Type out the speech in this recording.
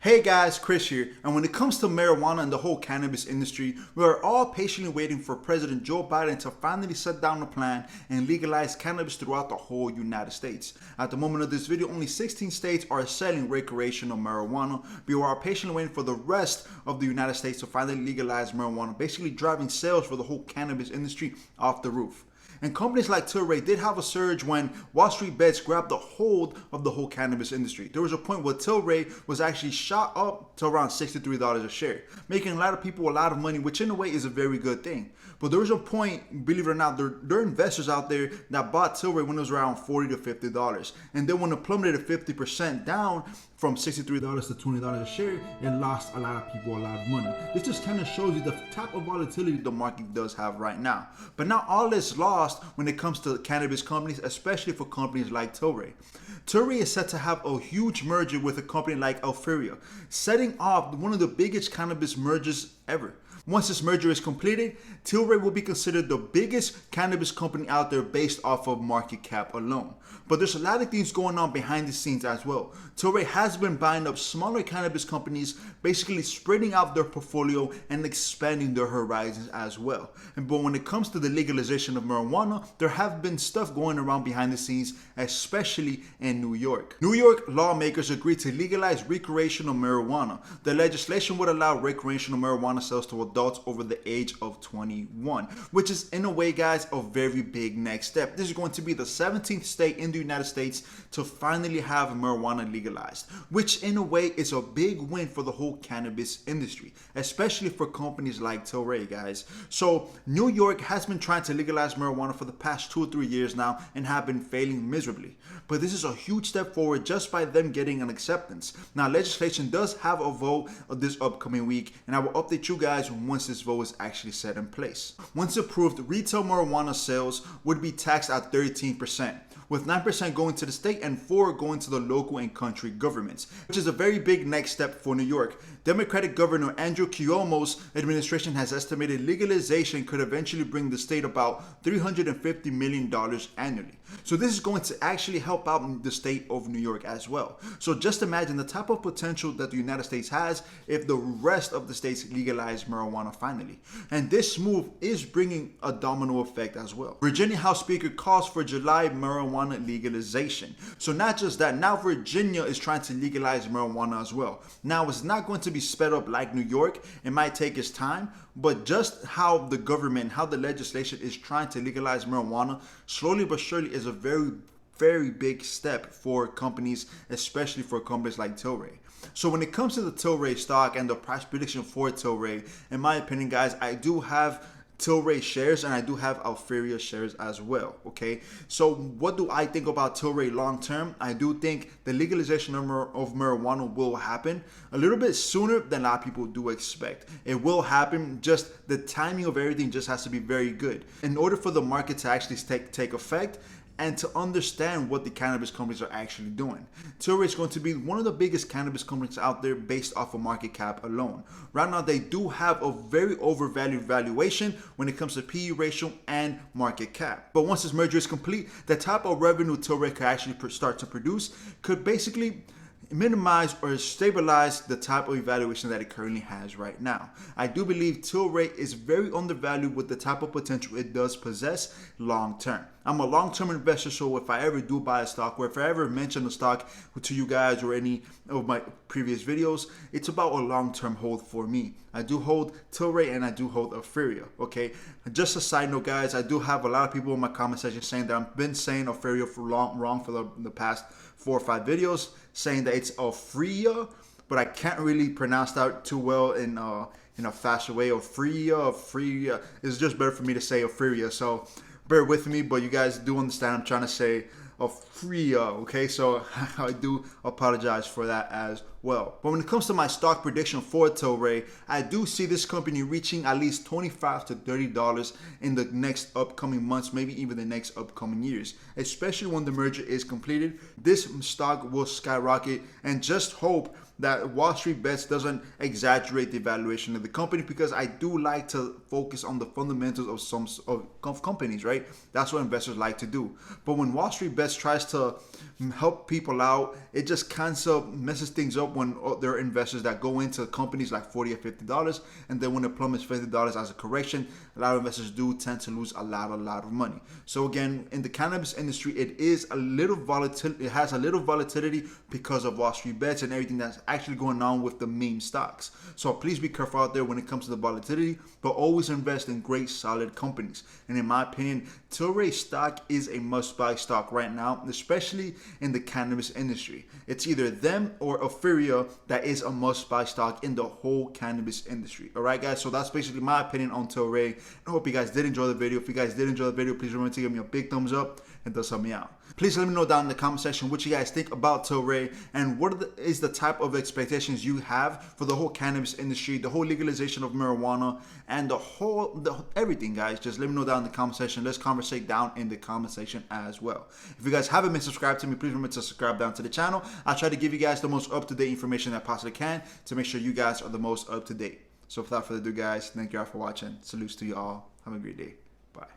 Hey guys, Chris here, and when it comes to marijuana and the whole cannabis industry, we are all patiently waiting for President Joe Biden to finally set down a plan and legalize cannabis throughout the whole United States. At the moment of this video, only 16 states are selling recreational marijuana, but we are patiently waiting for the rest of the United States to finally legalize marijuana, basically driving sales for the whole cannabis industry off the roof. And companies like Tilray did have a surge when Wall Street bets grabbed a hold of the whole cannabis industry. There was a point where Tilray was actually shot up to around $63 a share, making a lot of people a lot of money, which in a way is a very good thing. But there was a point, believe it or not, there are investors out there that bought Tilray when it was around $40 to $50. And then when it plummeted 50% down from $63 to $20 a share, it lost a lot of people a lot of money. This just kind of shows you the type of volatility the market does have right now. But not all is lost when it comes to cannabis companies, especially for companies like Tilray. Tilray is set to have a huge merger with a company like Aphria, setting off one of the biggest cannabis mergers ever. Once this merger is completed, Tilray will be considered the biggest cannabis company out there based off of market cap alone. But there's a lot of things going on behind the scenes as well. Tilray has been buying up smaller cannabis companies, basically spreading out their portfolio and expanding their horizons as well. But when it comes to the legalization of marijuana, there have been stuff going around behind the scenes, especially in New York. New York lawmakers agreed to legalize recreational marijuana. The legislation would allow recreational marijuana sales to adults over the age of 21, which is in a way, guys, a very big next step. This is going to be the 17th state in the United States to finally have marijuana legalized, which in a way is a big win for the whole cannabis industry, especially for companies like Tilray, guys. So New York has been trying to legalize marijuana for the past 2 or 3 years now and have been failing miserably. But this is a huge step forward just by them getting an acceptance. Now, legislation does have a vote this upcoming week, and I will update you guys once this vote is actually set in place. Once approved, retail marijuana sales would be taxed at 13%, with 9% going to the state and 4% going to the local and country governments, which is a very big next step for New York. Democratic Governor Andrew Cuomo's administration has estimated legalization could eventually bring the state about $350 million annually. So this is going to actually help out the state of New York as well. So just imagine the type of potential that the United States has if the rest of the states legalize marijuana finally. And this move is bringing a domino effect as well. Virginia House Speaker calls for July marijuana legalization. So not just that, now Virginia is trying to legalize marijuana as well. Now it's not going to be sped up like New York. It might take its time, but just how the government, how the legislation is trying to legalize marijuana slowly but surely is a very big step for companies, especially for companies like Tilray. So when it comes to the Tilray stock and the price prediction for Tilray, in my opinion, guys, I do have Tilray shares and I do have Aphria shares as well. Okay, so what do I think about Tilray long term? I do think the legalization of marijuana will happen a little bit sooner than a lot of people do expect. It will happen, just the timing of everything just has to be very good in order for the market to actually take effect and to understand what the cannabis companies are actually doing. Tilray is going to be one of the biggest cannabis companies out there based off of market cap alone. Right now, they do have a very overvalued valuation when it comes to PE ratio and market cap. But once this merger is complete, the type of revenue Tilray could actually start to produce could basically minimize or stabilize the type of evaluation that it currently has right now. I do believe Tilray is very undervalued with the type of potential it does possess long term. I'm a long-term investor, so if I ever do buy a stock or if I ever mention a stock to you guys or any of my previous videos, it's about a long-term hold for me. I do hold Tilray and I do hold Aphria, okay? Just a side note, guys, I do have a lot of people in my comment section saying that I've been saying Aphria for wrong for the past 4 or 5 videos, saying that it's Aphria, but I can't really pronounce that too well in a faster way. Aphria. It's just better for me to say Aphria, so bear with me, but you guys do understand I'm trying to say Aphria, okay? So I do apologize for that as well. But when it comes to my stock prediction for Tilray, I do see this company reaching at least $25 to $30 in the next upcoming months, maybe even the next upcoming years, especially when the merger is completed. This stock will skyrocket, and just hope that Wall Street Bets doesn't exaggerate the evaluation of the company, because I do like to focus on the fundamentals of some of companies, right? That's what investors like to do. But when Wall Street Bets tries to help people out, it just kind of messes things up when there are investors that go into companies like $40 or $50, and then when it plummets $50 as a correction, a lot of investors do tend to lose a lot of money. So again, in the cannabis industry, it is a little volatile. It has a little volatility because of Wall Street Bets and everything that's actually going on with the meme stocks. So please be careful out there when it comes to the volatility, but always invest in great solid companies. And in my opinion, Tilray stock is a must-buy stock right now, especially in the cannabis industry. It's either them or Aphria that is a must-buy stock in the whole cannabis industry. All right, guys. So that's basically my opinion on Tilray. I hope you guys did enjoy the video. If you guys did enjoy the video, please remember to give me a big thumbs up and does help me out. Please let me know down in the comment section what you guys think about Tilray and what is the type of expectations you have for the whole cannabis industry, the whole legalization of marijuana, and everything, guys. Just let me know down in the comment section. Let's conversate down in the comment section as well. If you guys haven't been subscribed to me, please remember to subscribe down to the channel. I try to give you guys the most up-to-date information that I possibly can to make sure you guys are the most up-to-date. So without further ado, guys, thank you all for watching. Salutes to you all. Have a great day. Bye.